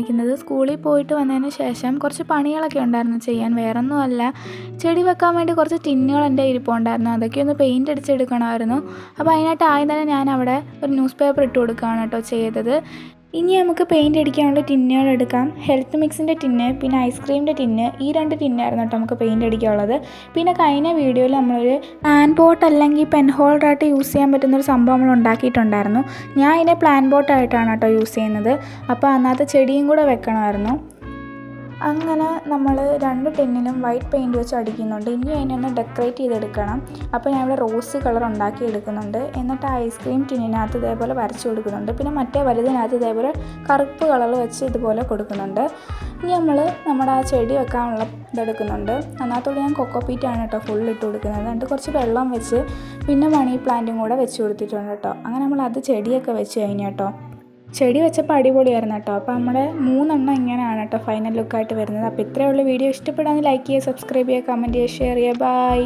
കാണിക്കുന്നത്. സ്കൂളിൽ പോയിട്ട് വന്നതിന് ശേഷം കുറച്ച് പണികളൊക്കെ ഉണ്ടായിരുന്നു ചെയ്യാൻ. വേറൊന്നുമല്ല, ചെടി വെക്കാൻ വേണ്ടി കുറച്ച് ടിന്നുകൾ എൻ്റെ ഇരിപ്പുണ്ടായിരുന്നു. അതൊക്കെ ഒന്ന് പെയിൻ്റ് അടിച്ചെടുക്കണമായിരുന്നു. അപ്പോൾ അതിനായിട്ട് ആദ്യം തന്നെ ഞാൻ അവിടെ ഒരു ന്യൂസ് പേപ്പർ ഇട്ട് കൊടുക്കുകയാണ് കേട്ടോ ചെയ്തത്. ഇനി നമുക്ക് പെയിൻ്റ് അടിക്കാനുള്ള ടിന്നുകൾ എടുക്കാം. ഹെൽത്ത് മിക്സിൻ്റെ ടിന്ന്, പിന്നെ ഐസ്ക്രീമിൻ്റെ ടിന്ന്, ഈ 2 ടിന്നായിരുന്നു കേട്ടോ നമുക്ക് പെയിൻ്റ് അടിക്കാനുള്ളത്. പിന്നെ കഴിഞ്ഞ വീഡിയോയിൽ നമ്മളൊരു പ്ലാൻ പോട്ട് അല്ലെങ്കിൽ പെൻ ഹോൾഡറായിട്ട് യൂസ് ചെയ്യാൻ പറ്റുന്നൊരു സംഭവം നമ്മൾ ഉണ്ടാക്കിയിട്ടുണ്ടായിരുന്നു. ഞാൻ ഇതിനെ പ്ലാൻ പോട്ടായിട്ടാണ് കേട്ടോ യൂസ് ചെയ്യുന്നത്. അപ്പോൾ അതിനകത്ത് ചെടിയും കൂടെ വെക്കണമായിരുന്നു. അങ്ങനെ നമ്മൾ 2 ടിന്നിലും വൈറ്റ് പെയിൻറ്റ് വെച്ച് അടിക്കുന്നുണ്ട്. ഇനി അതിനൊന്ന് ഡെക്കറേറ്റ് ചെയ്തെടുക്കണം. അപ്പോൾ ഞാൻ ഇവിടെ റോസ് കളർ ഉണ്ടാക്കി എടുക്കുന്നുണ്ട്. എന്നിട്ട് ഐസ്ക്രീം ടിന്നിനകത്ത് ഇതേപോലെ വരച്ച് കൊടുക്കുന്നുണ്ട്. പിന്നെ മറ്റേ വലുതിനകത്ത് ഇതേപോലെ കറുപ്പ് കളർ വെച്ച് ഇതുപോലെ കൊടുക്കുന്നുണ്ട്. ഇനി നമ്മൾ നമ്മുടെ ആ ചെടി വെക്കാനുള്ള ഇതെടുക്കുന്നുണ്ട്. അതിനകത്തോടെ ഞാൻ കൊക്കോപ്പീറ്റാണ് കേട്ടോ ഫുൾ ഇട്ട് കൊടുക്കുന്നത്. എന്നിട്ട് കുറച്ച് വെള്ളം വെച്ച് പിന്നെ മണി പ്ലാന്റും കൂടെ വെച്ച് കൊടുത്തിട്ടുണ്ട് കേട്ടോ. അങ്ങനെ നമ്മൾ അത് ചെടിയൊക്കെ വെച്ച് കഴിഞ്ഞു കേട്ടോ. ചെടി വെച്ചപ്പോൾ അടിപൊളിയായിരുന്നു കേട്ടോ. അപ്പോൾ നമ്മുടെ 3 എണ്ണം ഇങ്ങനെയാണ് കേട്ടോ ഫൈനൽ ലുക്കായിട്ട് വരുന്നത്. അപ്പോൾ ഇത്രയുള്ള വീഡിയോ ഇഷ്ടപ്പെടാമെങ്കിൽ ലൈക്ക് ചെയ്യുക, സബ്സ്ക്രൈബ് ചെയ്യുക, കമൻറ്റ് ചെയ്യുക, ഷെയർ ചെയ്യുക. ബൈ.